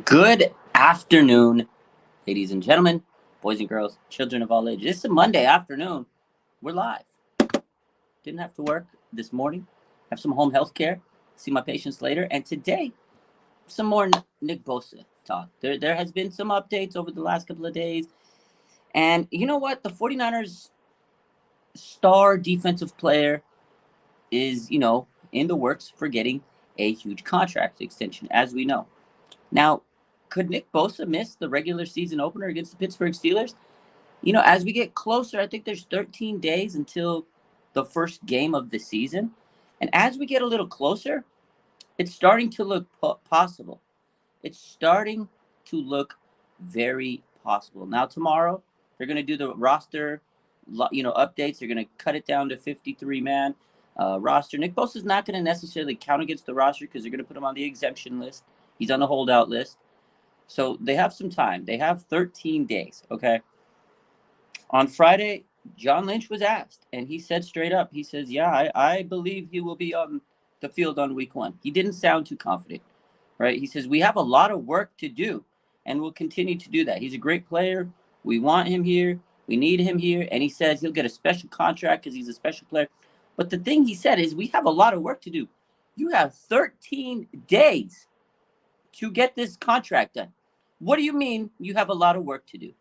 Good afternoon, ladies and gentlemen, boys and girls, children of all ages. It's a Monday afternoon. We're live. Didn't have to work this morning. Have some home health care. See my patients later. And today, some more Nick Bosa talk. There has been some updates over the last couple of days. And you know what? The 49ers star defensive player is, in the works for getting a huge contract extension, as we know. Now, could Nick Bosa miss the regular season opener against the Pittsburgh Steelers? As we get closer, I think there's 13 days until the first game of the season. And as we get a little closer, it's starting to look possible. It's starting to look very possible. Now, tomorrow, they're going to do the roster, updates. They're going to cut it down to 53-man roster. Nick Bosa is not going to necessarily count against the roster because they're going to put him on the exemption list. He's on the holdout list. So they have some time. They have 13 days, okay? On Friday, John Lynch was asked, and he said straight up, he says, yeah, I believe he will be on the field on week 1. He didn't sound too confident, right? He says, we have a lot of work to do, and we'll continue to do that. He's a great player. We want him here. We need him here. And he says he'll get a special contract because he's a special player. But the thing he said is we have a lot of work to do. You have 13 days to get this contract done. What do you mean you have a lot of work to do?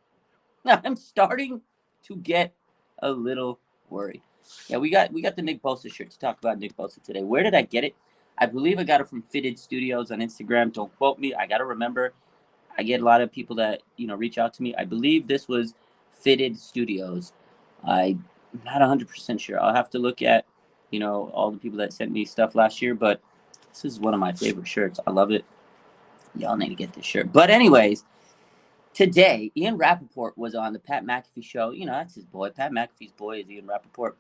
I'm starting to get a little worried. Yeah, we got the Nick Bosa shirt to talk about Nick Bosa today. Where did I get it? I believe I got it from Fitted Studios on Instagram. Don't quote me. I got to remember. I get a lot of people that, reach out to me. I believe this was Fitted Studios. I'm not 100% sure. I'll have to look at, all the people that sent me stuff last year, but this is one of my favorite shirts. I love it. Y'all need to get this shirt. But anyways, today, Ian Rappaport was on the Pat McAfee show. That's his boy. Pat McAfee's boy is Ian Rappaport.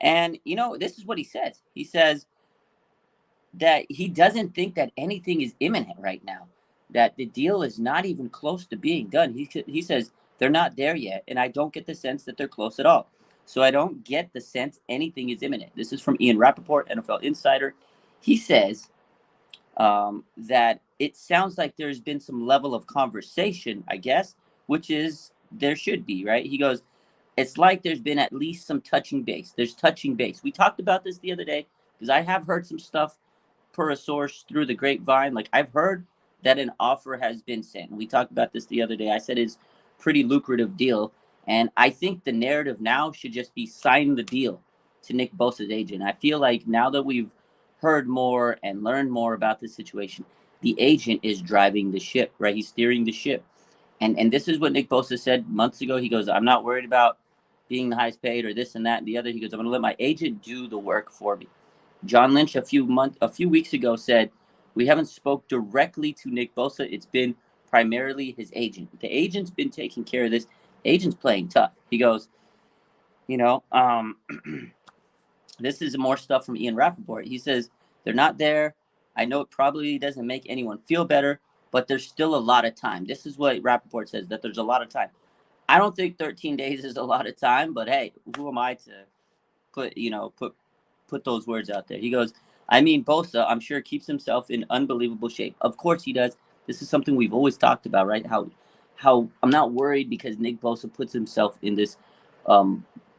And, this is what he says. He says that he doesn't think that anything is imminent right now, that the deal is not even close to being done. He says they're not there yet, and I don't get the sense that they're close at all. So I don't get the sense anything is imminent. This is from Ian Rappaport, NFL Insider. He says that it sounds like there's been some level of conversation, I guess, which is there should be, right? He goes, it's like there's been at least some touching base. There's touching base. We talked about this the other day because I have heard some stuff per a source through the grapevine. Like I've heard that an offer has been sent. We talked about this the other day. I said it's pretty lucrative deal. And I think the narrative now should just be sign the deal to Nick Bosa's agent. I feel like now that we've heard more and learned more about this situation, the agent is driving the ship, right? He's steering the ship. And this is what Nick Bosa said months ago. He goes, I'm not worried about being the highest paid or this and that and the other. He goes, I'm going to let my agent do the work for me. John Lynch a few weeks ago said, we haven't spoke directly to Nick Bosa. It's been primarily his agent. The agent's been taking care of this. The agent's playing tough. He goes, this is more stuff from Ian Rappaport. He says, they're not there. I know it probably doesn't make anyone feel better, but there's still a lot of time. This is what Rappaport says, that there's a lot of time. I don't think 13 days is a lot of time, but hey, who am I to put those words out there? He goes, Bosa, I'm sure keeps himself in unbelievable shape. Of course he does. This is something we've always talked about, right? How I'm not worried because Nick Bosa puts himself in this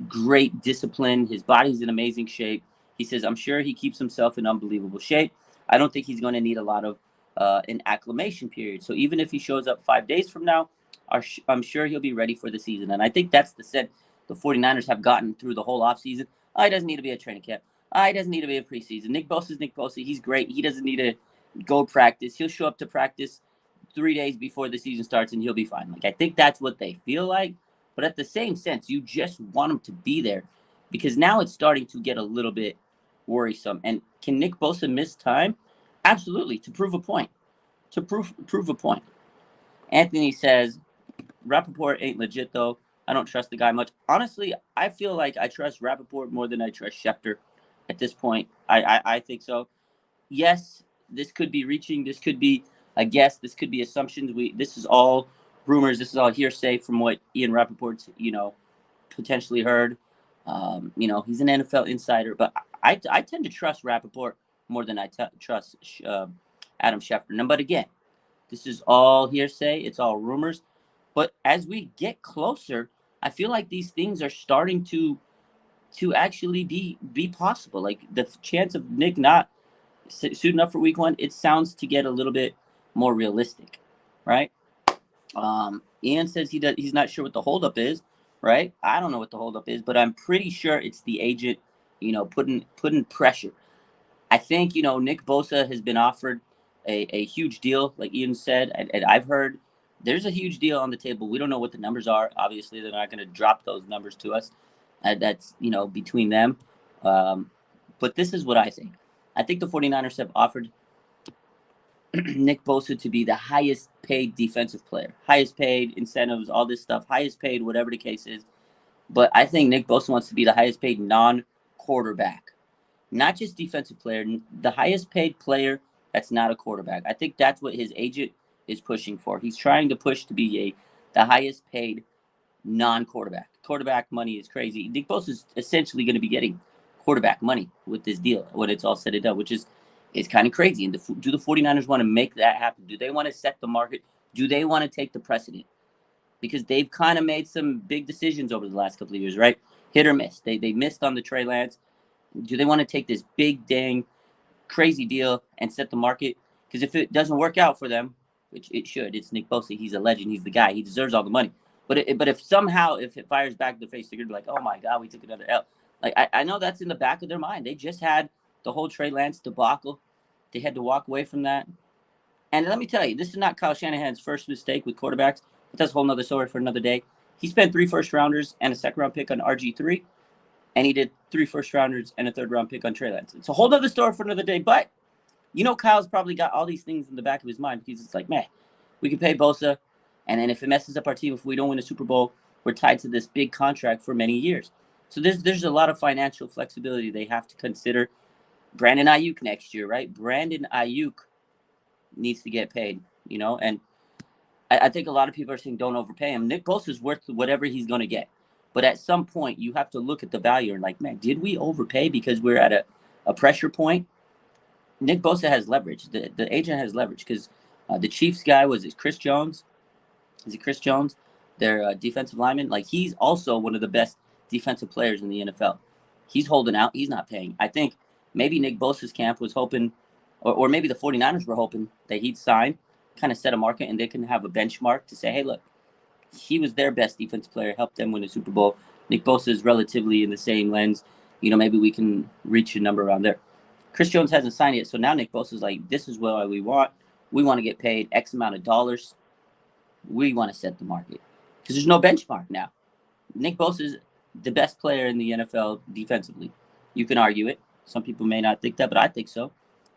great discipline. His body's in amazing shape. He says, I'm sure he keeps himself in unbelievable shape. I don't think he's going to need a lot of an acclimation period. So even if he shows up 5 days from now, I'm sure he'll be ready for the season. And I think that's the sense the 49ers have gotten through the whole offseason. He doesn't need to be a training camp. He doesn't need to be a preseason. Nick Bosa's Nick Bosa. He's great. He doesn't need to go practice. He'll show up to practice 3 days before the season starts, and he'll be fine. Like I think that's what they feel like. But at the same sense, you just want him to be there because now it's starting to get a little bit worrisome. And can Nick Bosa miss time? Absolutely, to prove a point. To prove a point. Anthony says, Rappaport ain't legit, though. I don't trust the guy much. Honestly, I feel like I trust Rappaport more than I trust Schefter at this point. I think so. Yes, this could be reaching. This could be a guess. This could be assumptions. This is all rumors. This is all hearsay from what Ian Rappaport's, potentially heard. He's an NFL insider, but I tend to trust Rappaport more than I trust Adam Schefter. But again, This is all hearsay. It's all rumors. But as we get closer, I feel like these things are starting to actually be possible. Like the chance of Nick not suiting up for week 1, it sounds to get a little bit more realistic, right? Ian says he's not sure what the holdup is, right? I don't know what the holdup is, but I'm pretty sure it's the agent, putting pressure. I think Nick Bosa has been offered a huge deal, like Ian said, and I've heard there's a huge deal on the table. We don't know what the numbers are. Obviously, they're not going to drop those numbers to us. That's between them. But this is what I think. I think the 49ers have offered Nick Bosa to be the highest paid defensive player, highest paid incentives, all this stuff, highest paid, whatever the case is. But I think Nick Bosa wants to be the highest paid non-quarterback, not just defensive player, the highest paid player that's not a quarterback. I think that's what his agent is pushing for. He's trying to push to be the highest paid non-quarterback. Quarterback money is crazy. Nick Bosa is essentially going to be getting quarterback money with this deal when it's all said and done, which is kind of crazy. And do the 49ers want to make that happen? Do they want to set the market? Do they want to take the precedent? Because they've kind of made some big decisions over the last couple of years, right? Hit or miss. They missed on the Trey Lance. Do they want to take this big, dang, crazy deal and set the market? Because if it doesn't work out for them, which it should, it's Nick Bosa. He's a legend. He's the guy. He deserves all the money. But if somehow, if it fires back in the face, they're going to be like, oh, my God, we took another L. Like, I know that's in the back of their mind. They just had the whole Trey Lance debacle. They had to walk away from that. And let me tell you, this is not Kyle Shanahan's first mistake with quarterbacks. But that's a whole nother story for another day. He spent 3 first-rounders and a second-round pick on RG3. And he did 3 first-rounders and a third-round pick on Trey Lance. It's a whole other story for another day. But, Kyle's probably got all these things in the back of his mind. He's just like, man, we can pay Bosa. And then if it messes up our team, if we don't win a Super Bowl, we're tied to this big contract for many years. So there's a lot of financial flexibility they have to consider. Brandon Ayuk next year, right? Brandon Ayuk needs to get paid, And I think a lot of people are saying don't overpay him. Nick Bosa is worth whatever he's going to get. But at some point, you have to look at the value and like, man, did we overpay because we're at a pressure point? Nick Bosa has leverage. The agent has leverage because the Chiefs guy was it Chris Jones? Is it Chris Jones? Their defensive lineman. Like, he's also one of the best defensive players in the NFL. He's holding out. He's not paying. I think maybe Nick Bosa's camp was hoping, or maybe the 49ers were hoping that he'd sign, kind of set a market, and they can have a benchmark to say, hey, look, he was their best defensive player, helped them win a Super Bowl. Nick Bosa is relatively in the same lens. Maybe we can reach a number around there. Chris Jones hasn't signed yet, so now Nick Bosa is like, this is what we want. We want to get paid X amount of dollars. We want to set the market because there's no benchmark now. Nick Bosa is the best player in the NFL defensively. You can argue it. Some people may not think that, but I think so.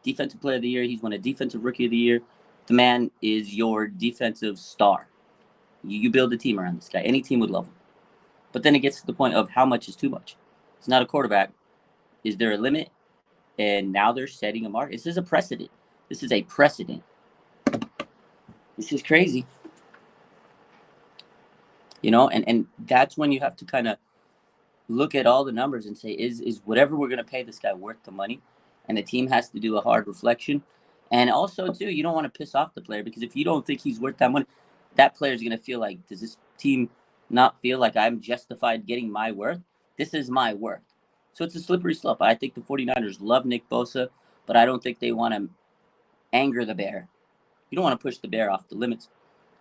Defensive player of the year. He's won a defensive rookie of the year. The man is your defensive star. You build a team around this guy. Any team would love him. But then it gets to the point of how much is too much. It's not a quarterback. Is there a limit? And now they're setting a mark. This is a precedent. This is a precedent. This is crazy. And that's when you have to kind of look at all the numbers and say, is whatever we're going to pay this guy worth the money? And the team has to do a hard reflection. And also, too, you don't want to piss off the player because if you don't think he's worth that money, that player is going to feel like, does this team not feel like I'm justified getting my worth? This is my worth. So it's a slippery slope. I think the 49ers love Nick Bosa, but I don't think they want to anger the bear. You don't want to push the bear off the limits,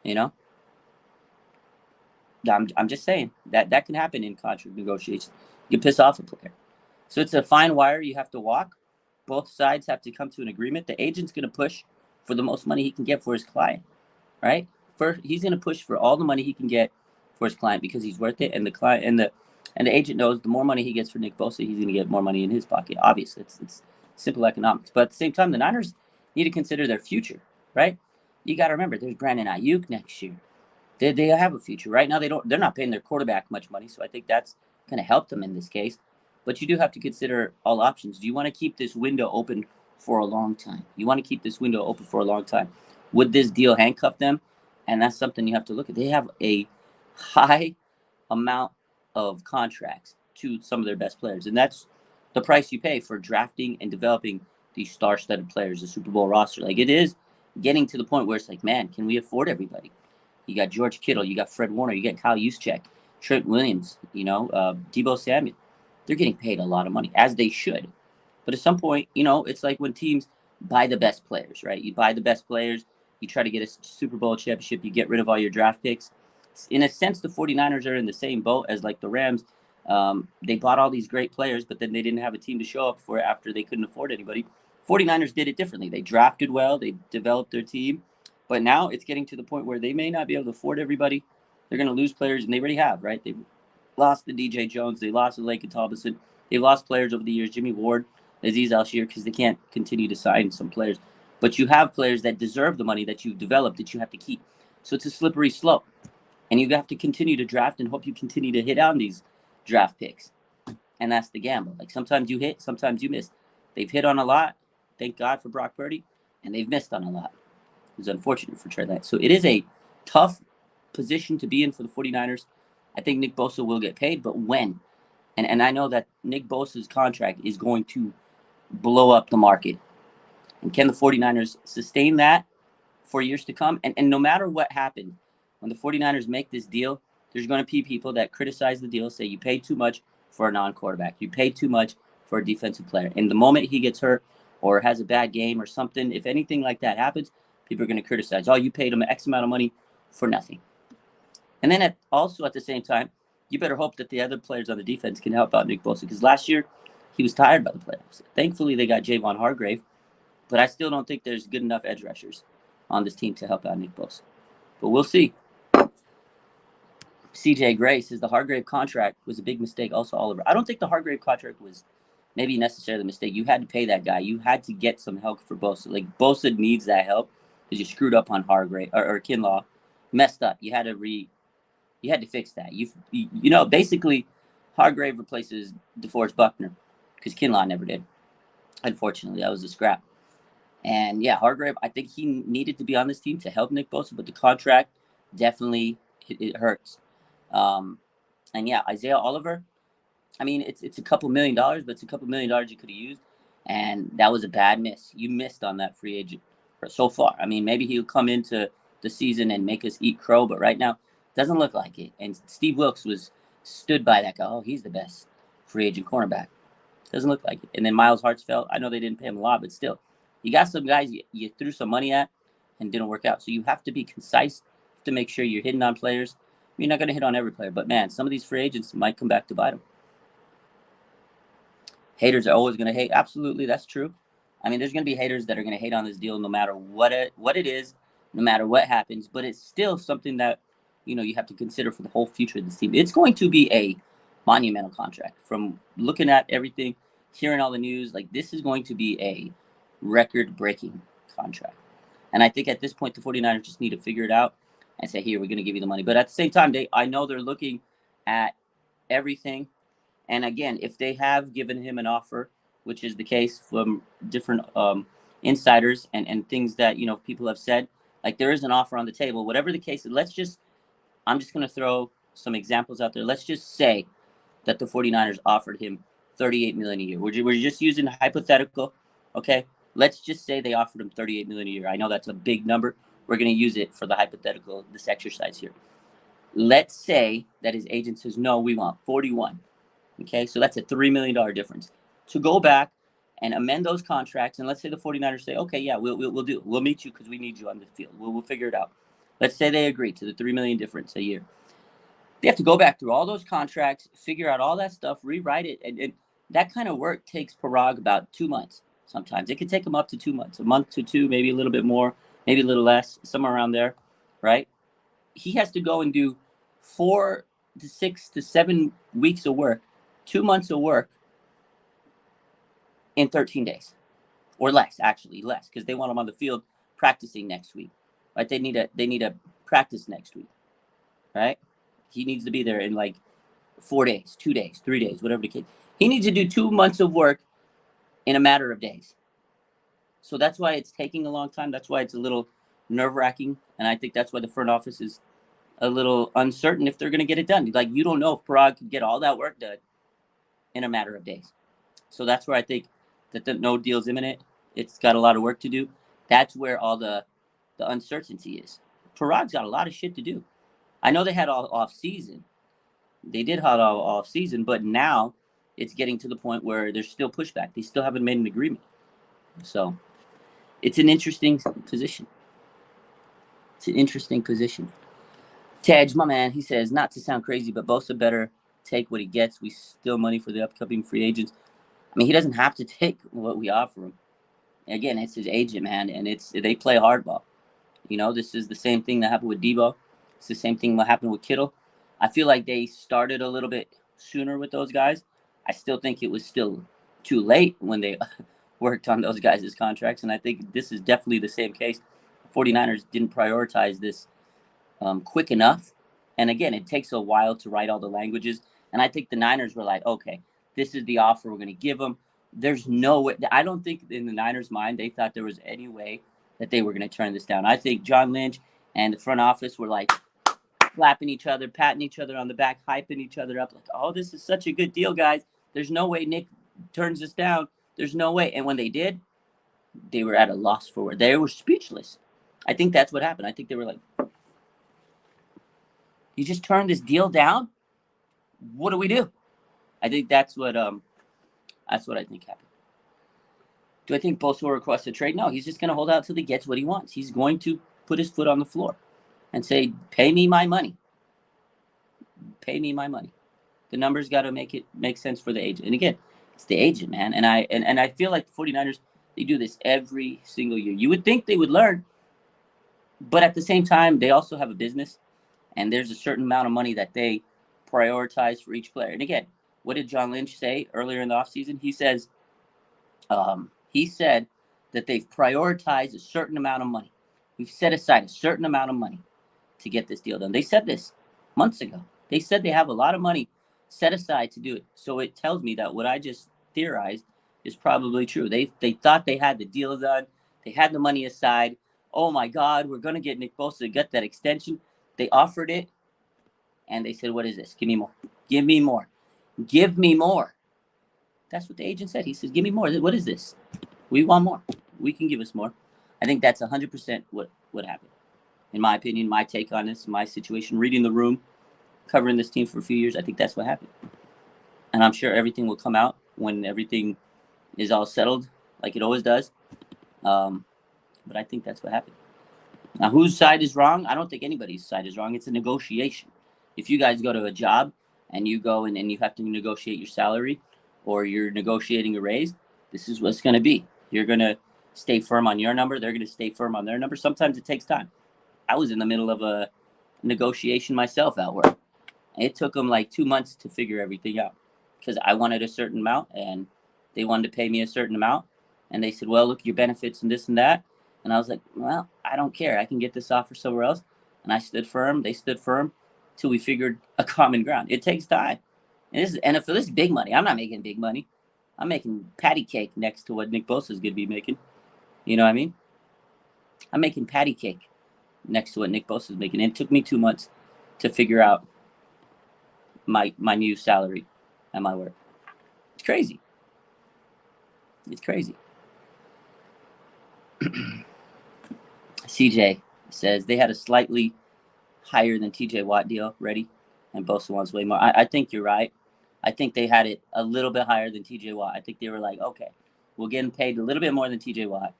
I'm just saying that can happen in contract negotiations. You piss off a player. So it's a fine wire you have to walk. Both sides have to come to an agreement. The agent's going to push for the most money he can get for his client, right? He's going to push for all the money he can get for his client because he's worth it. And the client and the agent knows the more money he gets for Nick Bosa, he's going to get more money in his pocket. Obviously, it's simple economics. But at the same time, the Niners need to consider their future, right? You got to remember, there's Brandon Ayuk next year. They have a future. Right now, they're not paying their quarterback much money, so I think that's going to help them in this case. But you do have to consider all options. Do you want to keep this window open for a long time? Would this deal handcuff them? And that's something you have to look at. They have a high amount of contracts to some of their best players, and that's the price you pay for drafting and developing these star-studded players, the Super Bowl roster. Like, it is getting to the point where it's like, man, can we afford everybody? You got George Kittle, you got Fred Warner, you got Kyle Juszczyk, Trent Williams, Deebo Samuel. They're getting paid a lot of money, as they should. But at some point, it's like when teams buy the best players, right? You buy the best players, you try to get a Super Bowl championship, you get rid of all your draft picks. In a sense, the 49ers are in the same boat as like the Rams. They bought all these great players, but then they didn't have a team to show up for it after they couldn't afford anybody. 49ers did it differently. They drafted well, they developed their team, but now it's getting to the point where they may not be able to afford everybody. They're going to lose players, and they already have, right? They've lost the DJ Jones, they lost the Laken Tomlinson, they've lost players over the years, Jimmy Ward, Aziz Al-Shir, because they can't continue to sign some players. But you have players that deserve the money that you've developed that you have to keep. So it's a slippery slope. And you have to continue to draft and hope you continue to hit on these draft picks. And that's the gamble. Like sometimes you hit, sometimes you miss. They've hit on a lot. Thank God for Brock Purdy. And they've missed on a lot. It was unfortunate for Trey Lance. So it is a tough position to be in for the 49ers. I think Nick Bosa will get paid, but when? And I know that Nick Bosa's contract is going to blow up the market. And can the 49ers sustain that for years to come? And no matter what happens, when the 49ers make this deal, there's going to be people that criticize the deal, say you paid too much for a non-quarterback. You paid too much for a defensive player. And the moment he gets hurt or has a bad game or something, if anything like that happens, people are going to criticize, oh, you paid him X amount of money for nothing. And then also at the same time, you better hope that the other players on the defense can help out Nick Bosa, because last year he was tired by the playoffs. Thankfully, they got Javon Hargrave, but I still don't think there's good enough edge rushers on this team to help out Nick Bosa. But we'll see. CJ Gray says the Hargrave contract was a big mistake. Also, Oliver, I don't think the Hargrave contract was maybe necessarily a mistake. You had to pay that guy. You had to get some help for Bosa. Like Bosa needs that help because you screwed up on Hargrave or Kinlaw, messed up. You had to fix that. Basically, Hargrave replaces DeForest Buckner because Kinlaw never did. Unfortunately, that was a scrap. And yeah, Hargrave, I think he needed to be on this team to help Nick Bosa, but the contract definitely it hurts. And yeah, Isaiah Oliver, I mean, it's a couple $1 million, but it's a couple $1 million you could have used, and that was a bad miss. You missed on that free agent so far. I mean, maybe he'll come into the season and make us eat crow, but right now, doesn't look like it. And Steve Wilkes stood by that guy. Oh, he's the best free agent cornerback. Doesn't look like it. And then Miles Hartsfield, I know they didn't pay him a lot, but still, you got some guys you threw some money at and didn't work out. So you have to be concise to make sure you're hitting on players. You're not going to hit on every player, but man, some of these free agents might come back to bite them. Haters are always going to hate. Absolutely, that's true. I mean, there's going to be haters that are going to hate on this deal no matter what it is, no matter what happens, but it's still something that, you have to consider for the whole future of this team. It's going to be a monumental contract. From looking at everything, hearing all the news, like this is going to be a record-breaking contract. And I think at this point, the 49ers just need to figure it out and say, here, we're going to give you the money. But at the same time, I know they're looking at everything. And again, if they have given him an offer, which is the case from different insiders and things that, people have said, like there is an offer on the table, whatever the case, I'm just going to throw some examples out there. Let's just say that the 49ers offered him $38 million a year. We're just using hypothetical, okay? Let's just say they offered him $38 million a year. I know that's a big number. We're going to use it for the hypothetical, this exercise here. Let's say that his agent says, no, we want 41. Okay, so that's a $3 million difference. To go back and amend those contracts, and let's say the 49ers say, okay, yeah, we'll do it. We'll meet you because we need you on the field. We'll figure it out. Let's say they agree to the $3 million difference a year. They have to go back through all those contracts, figure out all that stuff, rewrite it, and that kind of work takes Parag about 2 months. Sometimes it could take him up to 2 months, a month to two, maybe a little bit more, maybe a little less, somewhere around there, right? He has to go and do 4 to 6 to 7 weeks of work, 2 months of work in 13 days or less, actually less, because they want him on the field practicing next week, right? They need a practice next week, right? He needs to be there in like 4 days, 2 days, 3 days, whatever the case. He needs to do 2 months of work in a matter of days. So that's why it's taking a long time. That's why it's a little nerve-wracking, and I think that's why the front office is a little uncertain if they're going to get it done. Like, you don't know if Parag can get all that work done in a matter of days. So that's where I think that the no deal's imminent. It's got a lot of work to do. That's where all the the uncertainty is. Parag's got a lot of shit to do. I know they had all off season. They did have all off season, but now it's getting to the point where there's still pushback. They still haven't made an agreement. So it's an interesting position. It's an interesting position. Tej, my man, he says, not to sound crazy, but Bosa better take what he gets. We steal money for the upcoming free agents. I mean, he doesn't have to take what we offer him. Again, it's his agent, man, and they play hardball. You know, this is the same thing that happened with Debo. It's the same thing that happened with Kittle. I feel like they started a little bit sooner with those guys. I still think it was still too late when they worked on those guys' contracts, and I think this is definitely the same case. The 49ers didn't prioritize this quick enough. And again, it takes a while to write all the languages. And I think the Niners were like, okay, this is the offer we're going to give them. There's no way. I don't think in the Niners' mind they thought there was any way that they were going to turn this down. I think John Lynch and the front office were like slapping each other, patting each other on the back, hyping each other up. Like, oh, this is such a good deal, guys. There's no way Nick turns this down. There's no way. And when they did, they were at a loss for words. They were speechless. I think that's what happened. I think they were like, you just turned this deal down? What do we do? I think that's what I think happened. Do I think Bosa will request a trade? No, he's just going to hold out till he gets what he wants. He's going to put his foot on the floor and say, pay me my money. Pay me my money. The numbers got to make sense for the agent. And again, it's the agent, man. And I feel like the 49ers, they do this every single year. You would think they would learn, but at the same time, they also have a business, and there's a certain amount of money that they prioritize for each player. And again, what did John Lynch say earlier in the offseason? He said that they've prioritized a certain amount of money. We've set aside a certain amount of money to get this deal done. They said this months ago. They said they have a lot of money set aside to do it. So it tells me that what I just theorized is probably true. They thought they had the deal done. They had the money aside. Oh, my God, we're going to get Nick Bosa to get that extension. They offered it, and they said, what is this? Give me more. Give me more. Give me more. That's what the agent said. He says, give me more. What is this? We want more. We can give us more. I think that's 100% what happened. In my opinion, my take on this, my situation, reading the room, covering this team for a few years, I think that's what happened. And I'm sure everything will come out when everything is all settled, like it always does. But I think that's what happened. Now, whose side is wrong? I don't think anybody's side is wrong. It's a negotiation. If you guys go to a job and you go and you have to negotiate your salary or you're negotiating a raise, this is what's going to be. You're going to stay firm on your number. They're going to stay firm on their number. Sometimes it takes time. I was in the middle of a negotiation myself at work. It took them like 2 months to figure everything out because I wanted a certain amount and they wanted to pay me a certain amount. And they said, well, look, your benefits and this and that. And I was like, well, I don't care. I can get this offer somewhere else. And I stood firm. They stood firm till we figured a common ground. It takes time. And for this big money, I'm not making big money. I'm making patty cake next to what Nick Bosa is going to be making. You know what I mean? I'm making patty cake next to what Nick Bosa is making. And it took me 2 months to figure out my new salary at my work. It's crazy. It's crazy. CJ says they had a slightly higher than TJ Watt deal ready, and Bosa wants way more. I think you're right. I think they had it a little bit higher than TJ Watt. I think they were like, okay, we'll get him paid a little bit more than TJ Watt.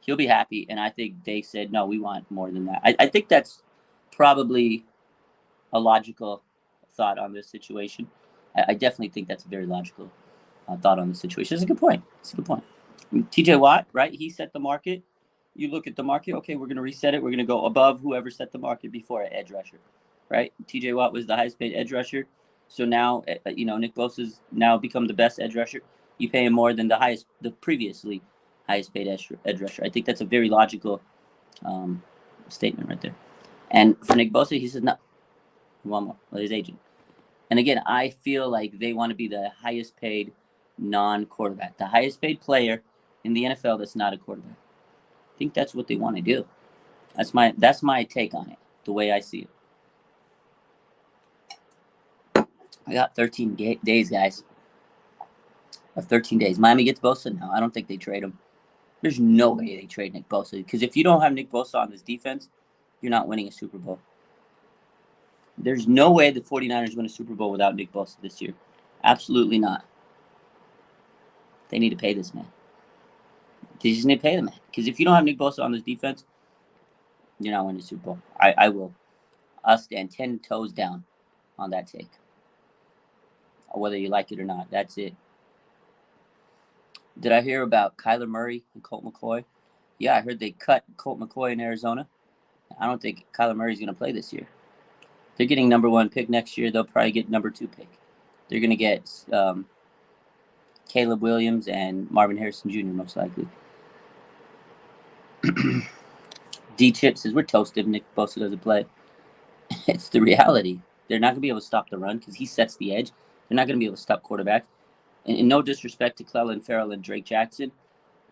He'll be happy. And I think they said, no, we want more than that. I think that's probably a logical thought on this situation. I definitely think that's a very logical thought on the situation. It's a good point. It's a good point. TJ Watt, right? He set the market. You look at the market. Okay, we're going to reset it. We're going to go above whoever set the market before at edge rusher, right? TJ Watt was the highest paid edge rusher. So now, Nick Bosa's now become the best edge rusher. You pay him more than the previously highest paid edge rusher. I think that's a very logical statement right there. And for Nick Bosa, he says, no, we want more. Well, his agent. And again, I feel like they want to be the highest paid non-quarterback, the highest paid player in the NFL that's not a quarterback. I think that's what they want to do. That's my take on it, the way I see it. I got 13 days, guys. 13 days. Miami gets Bosa now. I don't think they trade him. There's no way they trade Nick Bosa, because if you don't have Nick Bosa on this defense, you're not winning a Super Bowl. There's no way the 49ers win a Super Bowl without Nick Bosa this year. Absolutely not. They need to pay this man. They just need to pay the man. Because if you don't have Nick Bosa on this defense, you're not winning a Super Bowl. I will. I'll stand 10 toes down on that take. Whether you like it or not. That's it. Did I hear about Kyler Murray and Colt McCoy? Yeah, I heard they cut Colt McCoy in Arizona. I don't think Kyler Murray's going to play this year. They're getting number 1 pick next year. They'll probably get number 2 pick. They're going to get Caleb Williams and Marvin Harrison Jr. most likely. D-Chip says, we're toasted if Nick Bosa doesn't play. It's the reality. They're not going to be able to stop the run because he sets the edge. They're not going to be able to stop quarterbacks. And no disrespect to Clelin Ferrell and Drake Jackson,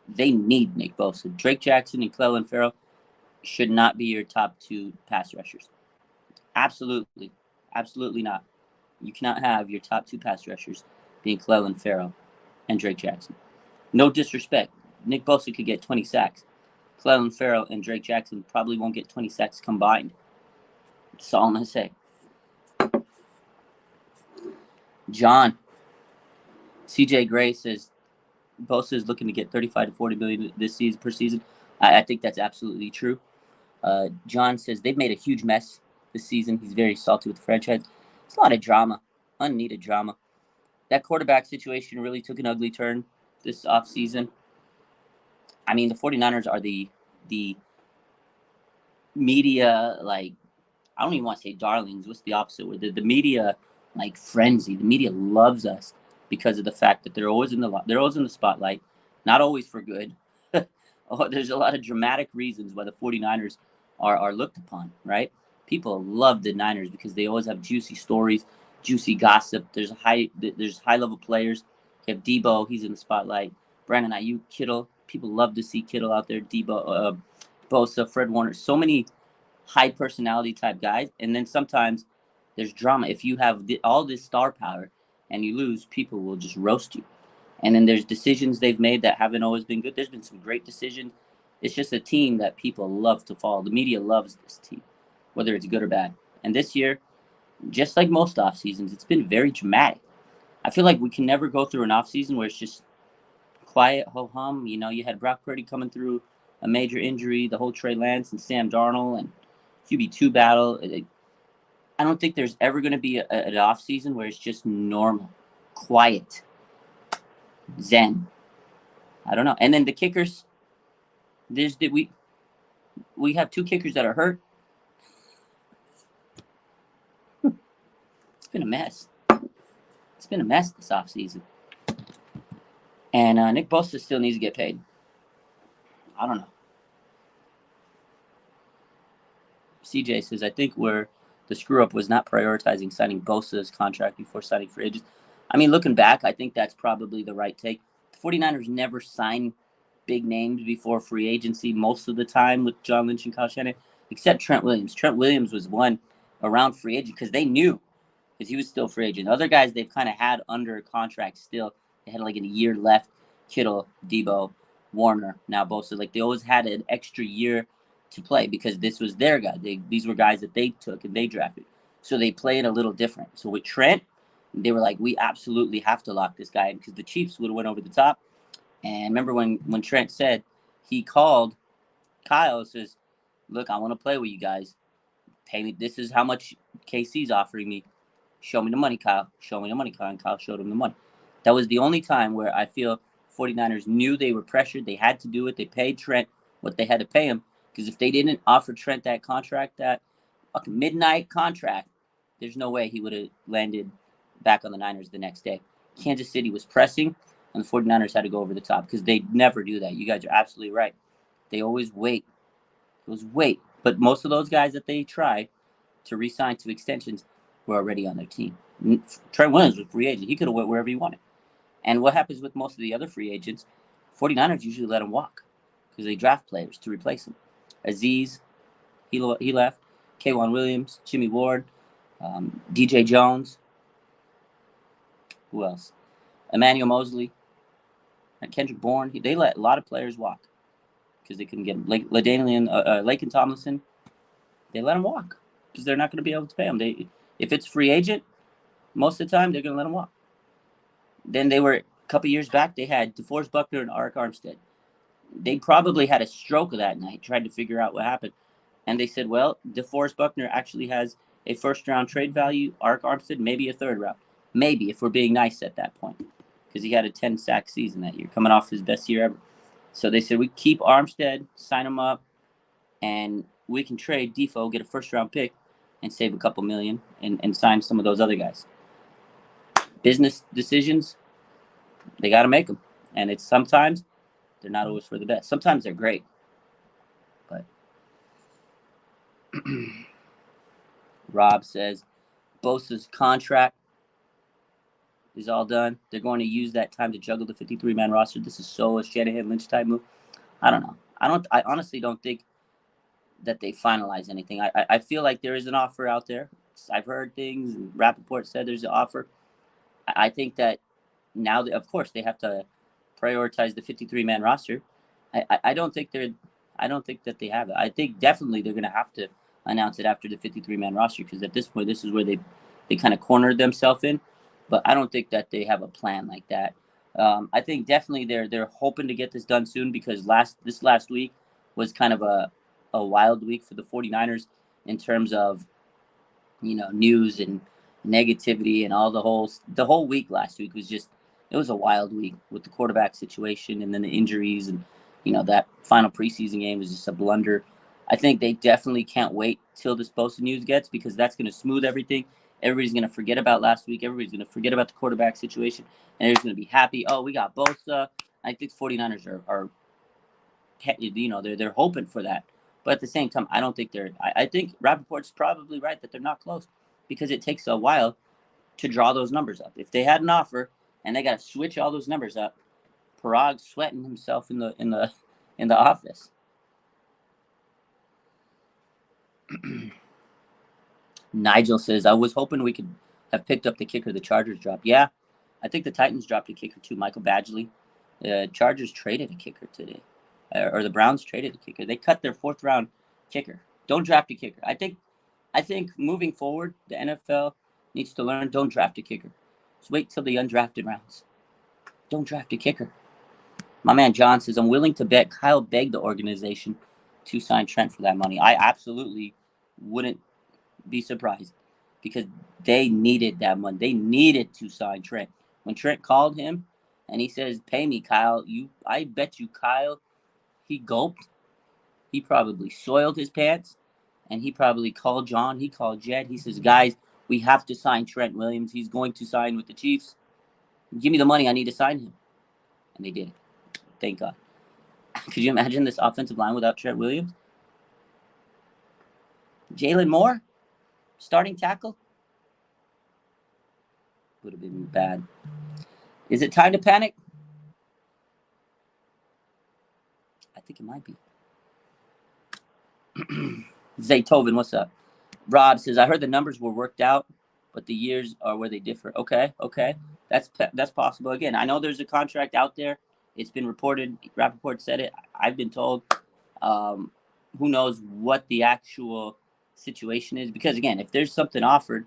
they need Nick Bosa. Drake Jackson and Clelin Ferrell should not be your top 2 pass rushers. Absolutely. Absolutely not. You cannot have your top 2 pass rushers being Clelin Ferrell and Drake Jackson. No disrespect. Nick Bosa could get 20 sacks. Clelin Ferrell and Drake Jackson probably won't get 20 sacks combined. That's all I'm going to say. John. CJ Gray says Bosa is looking to get 35 to 40 million this season per season. I think that's absolutely true. John says they've made a huge mess this season. He's very salty with the franchise. It's a lot of drama, unneeded drama. That quarterback situation really took an ugly turn this offseason. I mean, the 49ers are the media, like, I don't even want to say darlings. What's the opposite word? The media, like, frenzy. The media loves us because of the fact that they're always in the spotlight, not always for good. There's a lot of dramatic reasons why the 49ers are looked upon, right? People love the Niners because they always have juicy stories, juicy gossip. There's high level players. You have Debo, he's in the spotlight. Brandon Ayuk, Kittle. People love to see Kittle out there. Debo, Bosa, Fred Warner. So many high personality type guys. And then sometimes there's drama. If you have all this star power and you lose, people will just roast you. And then there's decisions they've made that haven't always been good. There's been some great decisions. It's just a team that people love to follow. The media loves this team, whether it's good or bad. And this year, just like most off seasons, it's been very dramatic. I feel like we can never go through an off season where it's just quiet, ho-hum. You know, you had Brock Purdy coming through a major injury, the whole Trey Lance and Sam Darnold and QB2 battle. I don't think there's ever going to be an off season where it's just normal, quiet, zen. I don't know. And then the kickers, we have 2 kickers that are hurt. It's been a mess. It's been a mess this offseason. And Nick Bosa still needs to get paid. I don't know. CJ says, I think where the screw-up was not prioritizing signing Bosa's contract before signing free agents. I mean, looking back, I think that's probably the right take. The 49ers never sign big names before free agency most of the time with John Lynch and Kyle Shanahan, except Trent Williams. Trent Williams was one around free agent because they knew, because he was still free agent. Other guys they've kind of had under contract still. They had like a year left. Kittle, Debo, Warner, now Bosa. Like they always had an extra year to play because this was their guy. These were guys that they took and they drafted. So they played a little different. So with Trent, they were like, we absolutely have to lock this guy in because the Chiefs would have went over the top. And remember when Trent said, he called Kyle, says, look, I want to play with you guys. Pay me. This is how much KC's offering me. Show me the money, Kyle. Show me the money, Kyle. And Kyle showed him the money. That was the only time where I feel 49ers knew they were pressured. They had to do it. They paid Trent what they had to pay him. Because if they didn't offer Trent that contract, that fucking midnight contract, there's no way he would have landed back on the Niners the next day. Kansas City was pressing, and the 49ers had to go over the top because they never do that. You guys are absolutely right. They always wait. But most of those guys that they try to re-sign to extensions were already on their team. Trent Williams was a free agent. He could have went wherever he wanted. And what happens with most of the other free agents, 49ers usually let him walk because they draft players to replace him. Aziz, he left. K'Wan Williams, Jimmy Ward, DJ Jones. Who else? Emmanuel Mosley, and Kendrick Bourne. They let a lot of players walk. because they couldn't get him. Like Lake and Tomlinson, they let him walk because they're not going to be able to pay him. If it's free agent, most of the time they're going to let him walk. Then they were a couple years back. They had DeForest Buckner and Arik Armstead. They probably had a stroke that night, tried to figure out what happened, and they said, "Well, DeForest Buckner actually has a first-round trade value. Arik Armstead maybe a third round, maybe if we're being nice at that point, because he had a 10-sack season that year, coming off his best year ever." So they said, "We keep Armstead, sign him up, and we can trade Defoe, get a first-round pick, and save a couple million and sign some of those other guys." Business decisions, they got to make them. And it's sometimes they're not always for the best. Sometimes they're great. But Rob says Bosa's contract is all done. They're going to use that time to juggle the 53-man roster. This is so a Shanahan Lynch type move. I don't know. I honestly don't think that they finalize anything. I feel like there is an offer out there. I've heard things. Rappaport said there's an offer. I think that now, of course, they have to prioritize the 53-man roster. I don't think that they have it. I think definitely they're going to have to announce it after the 53-man roster, because at this point, this is where they kind of cornered themselves in. But I don't think that they have a plan like that. I think definitely they're hoping to get this done soon, because this last week was kind of a wild week for the 49ers in terms of, news and negativity, and all the whole week last week was just, it was a wild week with the quarterback situation and then the injuries, and that final preseason game was just a blunder. I think they definitely can't wait till this Bosa news gets, because that's going to smooth everything. Everybody's going to forget about last week. Everybody's going to forget about the quarterback situation, and everybody's going to be happy. Oh, we got Bosa. I think 49ers are they're hoping for that. But at the same time, I don't think I think Rappaport's probably right that they're not close, because it takes a while to draw those numbers up. If they had an offer and they got to switch all those numbers up, Parag's sweating himself in the office. Nigel says, I was hoping we could have picked up the kicker the Chargers dropped. Yeah, I think the Titans dropped a kicker too, Michael Badgley. Chargers traded a kicker today, or the Browns traded a kicker. They cut their 4th-round kicker. Don't draft a kicker. I think moving forward, the NFL needs to learn, don't draft a kicker. Just wait till the undrafted rounds. Don't draft a kicker. My man John says, I'm willing to bet Kyle begged the organization to sign Trent for that money. I absolutely wouldn't be surprised, because they needed that money. They needed to sign Trent. When Trent called him and he says, pay me, Kyle, I bet you Kyle, he gulped. He probably soiled his pants, and he probably called John. He called Jed. He says, guys, we have to sign Trent Williams. He's going to sign with the Chiefs. Give me the money. I need to sign him. And they did it. Thank God. Could you imagine this offensive line without Trent Williams? Jalen Moore, starting tackle? Would have been bad. Is it time to panic? I think it might be. Zaytoven, what's up? Rob says, I heard the numbers were worked out, but the years are where they differ. Okay. That's possible. Again, I know there's a contract out there. It's been reported. Rappaport said it. I've been told. Who knows what the actual situation is? Because, again, if there's something offered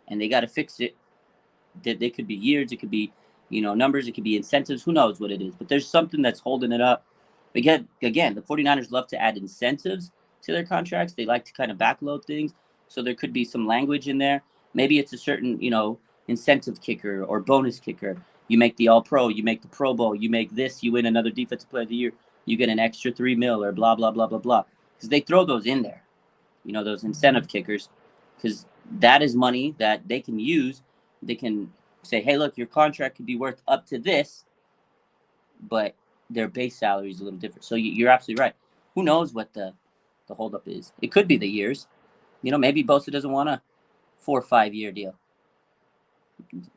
and they got to fix it, they could be years. It could be, numbers. It could be incentives. Who knows what it is? But there's something that's holding it up. Again, the 49ers love to add incentives to their contracts. They like to kind of backload things. So there could be some language in there. Maybe it's a certain, incentive kicker or bonus kicker. You make the All-Pro, you make the Pro Bowl, you make this, you win another Defensive Player of the Year, you get an extra $3 million or blah, blah, blah, blah, blah. Because they throw those in there, those incentive kickers, because that is money that they can use. They can say, hey, look, your contract could be worth up to this, but their base salary is a little different. So you're absolutely right. Who knows what the holdup is? It could be the years. Maybe Bosa doesn't want a 4 or 5 year deal.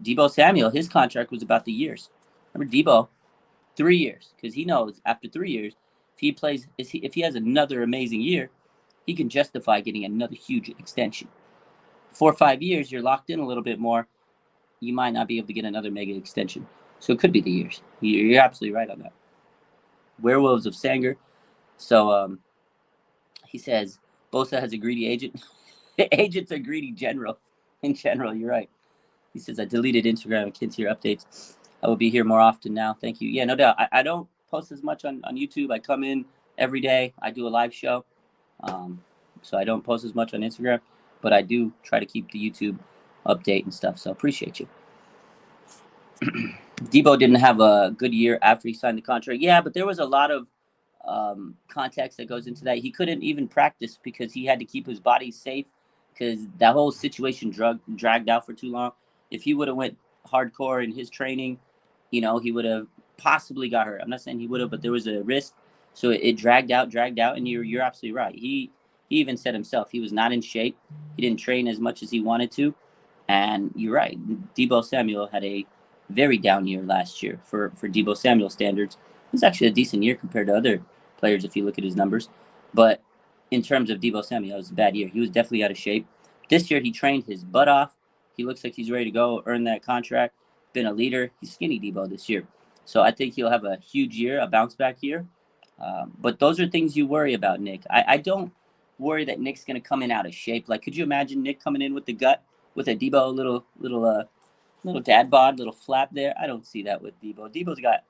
Deebo Samuel, his contract was about the years. Remember Deebo, 3 years, because he knows after 3 years, if he has another amazing year, he can justify getting another huge extension. 4 or 5 years, you're locked in a little bit more. You might not be able to get another mega extension. So it could be the years. You're absolutely right on that. Werewolves of Sanger. So he says Bosa has a greedy agent. Agents are greedy general. In general, you're right. He says I deleted Instagram and can't hear updates. I will be here more often now. Thank you. Yeah, no doubt. I don't post as much on YouTube. I come in every day. I do a live show. So I don't post as much on Instagram, but I do try to keep the YouTube update and stuff. So appreciate you. Debo didn't have a good year after he signed the contract. Yeah, but there was a lot of context that goes into that. He couldn't even practice because he had to keep his body safe because that whole situation dragged out for too long. If he would have went hardcore in his training, he would have possibly got hurt. I'm not saying he would have, but there was a risk. So it dragged out, and you're absolutely right. He even said himself he was not in shape. He didn't train as much as he wanted to, and you're right. Deebo Samuel had a very down year last year for Deebo Samuel standards. It was actually a decent year compared to other players if you look at his numbers. But in terms of Deebo Samuel, it was a bad year. He was definitely out of shape. This year, he trained his butt off. He looks like he's ready to go, earn that contract, been a leader. He's skinny Deebo this year. So I think he'll have a huge year, a bounce back year. But those are things you worry about, Nick. I don't worry that Nick's going to come in out of shape. Like, could you imagine Nick coming in with the gut, with a Deebo little dad bod, little flap there? I don't see that with Deebo. Deebo's got,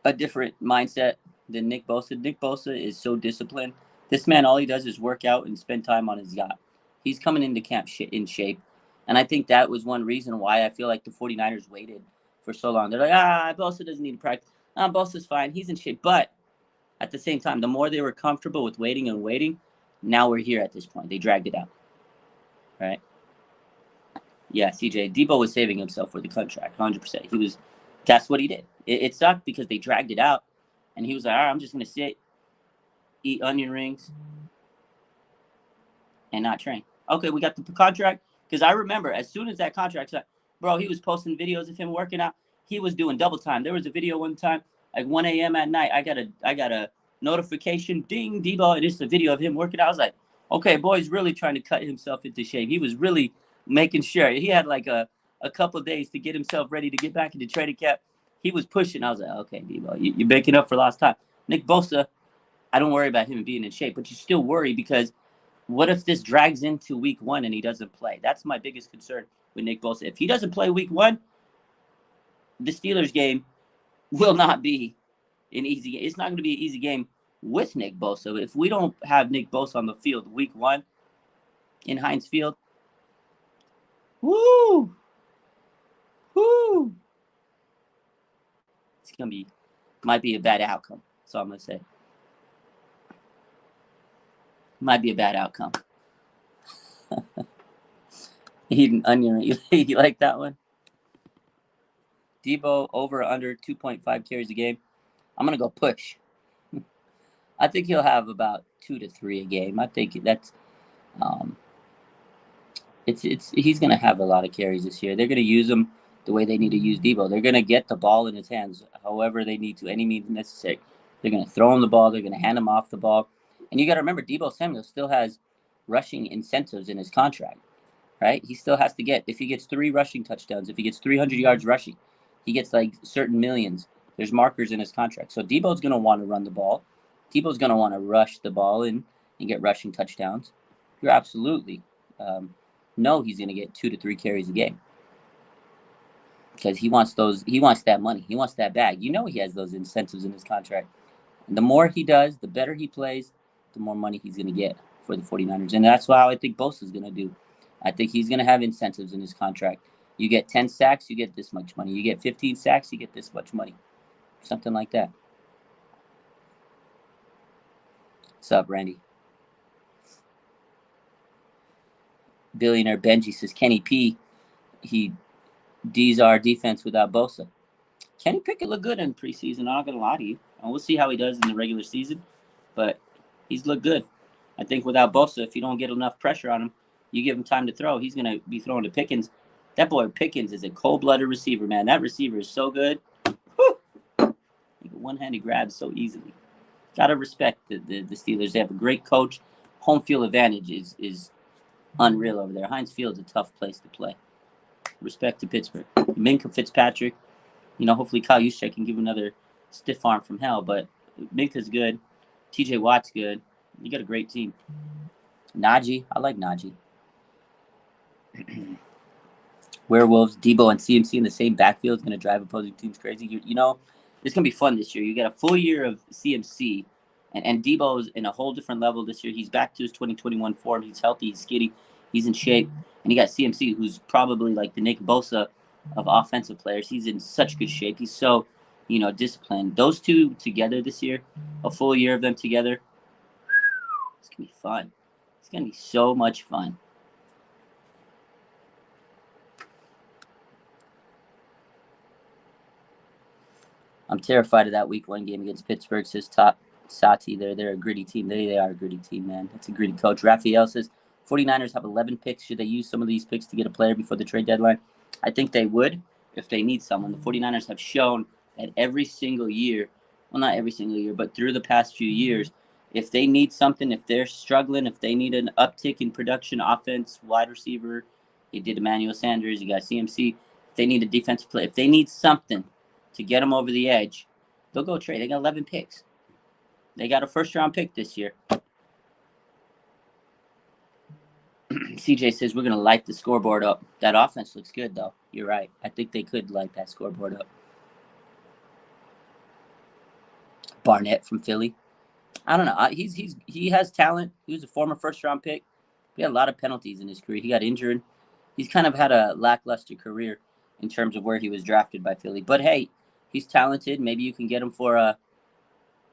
a different mindset than Nick Bosa. Nick Bosa is so disciplined. This man, all he does is work out and spend time on his yacht. He's coming into camp in shape. And I think that was one reason why I feel like the 49ers waited for so long. They're like, Bosa doesn't need to practice. Bosa's fine. He's in shape. But at the same time, the more they were comfortable with waiting, now we're here at this point. They dragged it out. Right? Yeah, CJ. Debo was saving himself for the contract, 100%. That's what he did. It sucked because they dragged it out. And he was like, all right, I'm just going to sit, eat onion rings, and not train. Okay, we got the contract. Because I remember as soon as that contract started, bro, he was posting videos of him working out. He was doing double time. There was a video one time, like 1 a.m. at night. I got a notification, ding, Debo, and it's a video of him working out. I was like, okay, boy's really trying to cut himself into shape. He was really making sure. He had like a couple of days to get himself ready to get back into training camp. He was pushing. I was like, okay, Debo, you're making up for lost time. Nick Bosa, I don't worry about him being in shape, but you still worry because what if this drags into week 1 and he doesn't play? That's my biggest concern with Nick Bosa. If he doesn't play week 1, the Steelers game will not be an easy game. It's not going to be an easy game with Nick Bosa. If we don't have Nick Bosa on the field week 1 in Heinz Field, woo! It's going to be, might be a bad outcome. That's all I'm going to say. Might be a bad outcome. Eating onion. You like that one? Debo over under 2.5 carries a game. I'm going to go push. I think he'll have about 2 to 3 a game. I think that's he's going to have a lot of carries this year. They're going to use him the way they need to use Debo. They're going to get the ball in his hands however they need to, any means necessary. They're going to throw him the ball. They're going to hand him off the ball. And you got to remember, Deebo Samuel still has rushing incentives in his contract, right? He still has to get, if he gets 3 rushing touchdowns, if he gets 300 yards rushing, he gets like certain millions. There's markers in his contract. So Debo's going to want to run the ball. Debo's going to want to rush the ball and get rushing touchdowns. You're absolutely know he's going to get 2 to 3 carries a game because he wants that money. He wants that bag. You know he has those incentives in his contract. And the more he does, the better he plays, the more money he's going to get for the 49ers. And that's how I think Bosa is going to do. I think he's going to have incentives in his contract. You get 10 sacks, you get this much money. You get 15 sacks, you get this much money. Something like that. What's up, Randy? Billionaire Benji says Kenny P. He D's our defense without Bosa. Kenny Pickett looked good in preseason. I'm not going to lie to you. And we'll see how he does in the regular season. But he's looked good. I think without Bosa, if you don't get enough pressure on him, you give him time to throw, he's going to be throwing to Pickens. That boy Pickens is a cold-blooded receiver, man. That receiver is so good. Whew. Like a one-handed grab so easily. Got to respect the Steelers. They have a great coach. Home field advantage is unreal over there. Heinz Field's a tough place to play. Respect to Pittsburgh. Minkah Fitzpatrick. Hopefully Kyle Juszczyk can give another stiff arm from hell, but Minkah's good. TJ Watt's good. You got a great team. Najee. I like Najee. Werewolves, Debo, and CMC in the same backfield is going to drive opposing teams crazy. You know, it's going to be fun this year. You get a full year of CMC, and Debo's in a whole different level this year. He's back to his 2021 form. He's healthy. He's skinny. He's in shape. And you got CMC, who's probably like the Nick Bosa of offensive players. He's in such good shape. He's so, disciplined. Those two together this year, a full year of them together, it's going to be fun. It's going to be so much fun. I'm terrified of that week 1 game against Pittsburgh, says Sati. They're a gritty team. They are a gritty team, man. That's a gritty coach. Raphael says, 49ers have 11 picks. Should they use some of these picks to get a player before the trade deadline? I think they would if they need someone. The 49ers have shown that every single year, well, not every single year, but through the past few years, if they need something, if they're struggling, if they need an uptick in production, offense, wide receiver, you did Emmanuel Sanders, you got CMC, if they need a defensive play, if they need something to get them over the edge, they'll go trade. They got 11 picks. They got a first-round pick this year. CJ says we're going to light the scoreboard up. That offense looks good, though. You're right. I think they could light that scoreboard up. Barnett from Philly. I don't know. He has talent. He was a former first-round pick. He had a lot of penalties in his career. He got injured. He's kind of had a lackluster career in terms of where he was drafted by Philly. But, hey, he's talented. Maybe you can get him for a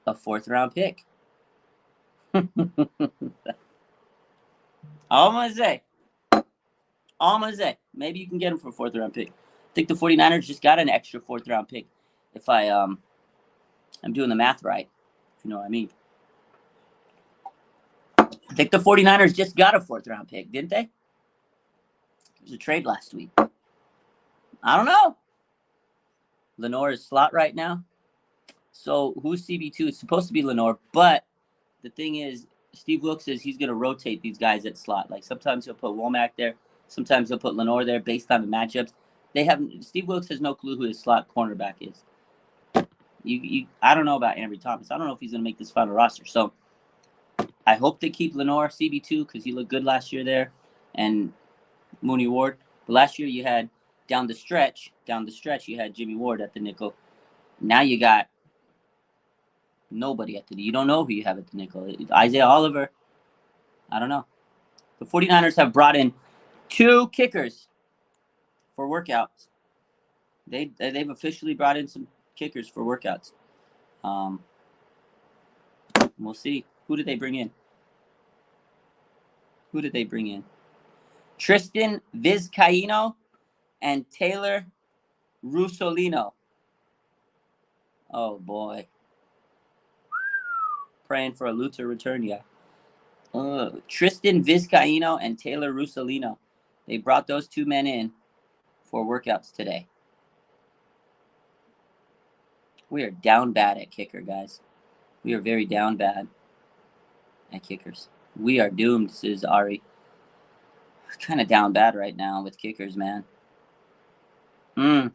4th-round pick. All I'm going to say. Maybe you can get him for a 4th-round pick. I think the 49ers just got an extra 4th-round pick. If I'm doing the math right, if you know what I mean. I think the 49ers just got a 4th-round pick, didn't they? There was a trade last week. I don't know. Lenore is slot right now. So who's CB2? It's supposed to be Lenore, but the thing is, Steve Wilks says he's going to rotate these guys at slot. Like sometimes he'll put Womack there, sometimes he'll put Lenore there based on the matchups. Steve Wilks has no clue who his slot cornerback is. I don't know about Ambry Thomas. I don't know if he's going to make this final roster. So I hope they keep Lenore CB2 because he looked good last year there, and Mooney Ward. But last year you had down the stretch you had Jimmy Ward at the nickel. Now you got nobody at the nickel. You don't know who you have at the nickel. Isaiah Oliver. I don't know. The 49ers have brought in 2 kickers for workouts. They've officially brought in some kickers for workouts. We'll see. Who did they bring in? Tristan Vizcaino and Taylor Russolino. Oh, boy. Praying for a Luther return, yeah. Tristan Vizcaino and Taylor Russolino. They brought those 2 men in for workouts today. We are down bad at kicker, guys. We are very down bad at kickers. We are doomed, says Ari. Kind of down bad right now with kickers, man. I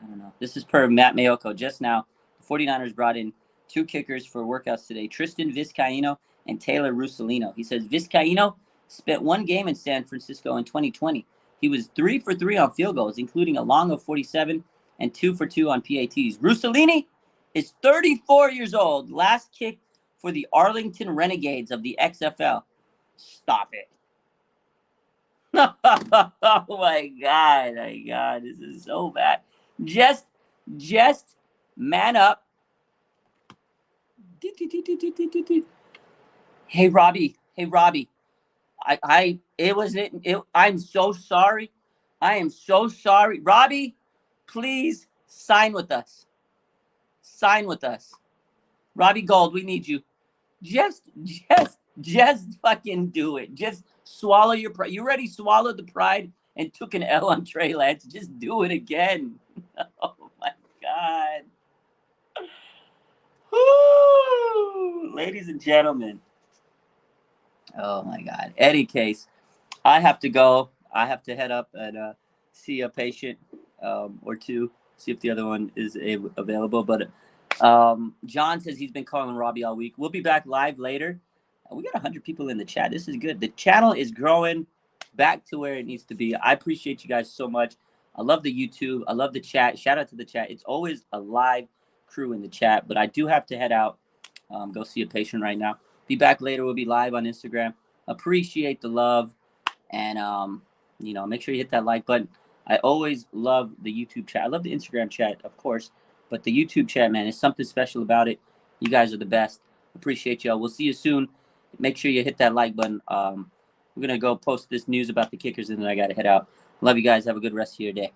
don't know. This is per Matt Mayoko. Just now, the 49ers brought in 2 kickers for workouts today. Tristan Vizcaino and Taylor Russolino. He says Vizcaino spent 1 game in San Francisco in 2020. He was 3 for 3 on field goals, including a long of 47 and 2 for 2 on PATs. Russolini is 34 years old. Last kick for the Arlington Renegades of the XFL. Stop it. Oh my God. This is so bad. Just man up. Hey Robbie. I'm so sorry. I am so sorry. Robbie, please sign with us. Robbie Gold, we need you. Just fucking do it. Just swallow your pride. You already swallowed the pride and took an L on Trey Lance. Just do it again. Oh my God. Woo! Ladies and gentlemen. Oh my God. Any case, I have to go. I have to head up and see a patient or 2. See if the other one is available. But John says he's been calling Robbie all week. We'll be back live later. We got 100 people in the chat. This is good. The channel is growing back to where it needs to be. I appreciate you guys so much. I love the YouTube. I love the chat. Shout out to the chat. It's always a live crew in the chat, but I do have to head out. Go see a patient right now. Be back later. We'll be live on Instagram. Appreciate the love. And, make sure you hit that like button. I always love the YouTube chat. I love the Instagram chat, of course. But the YouTube chat, man, is something special about it. You guys are the best. Appreciate y'all. We'll see you soon. Make sure you hit that like button. We're going to go post this news about the Kickers, and then I got to head out. Love you guys. Have a good rest of your day.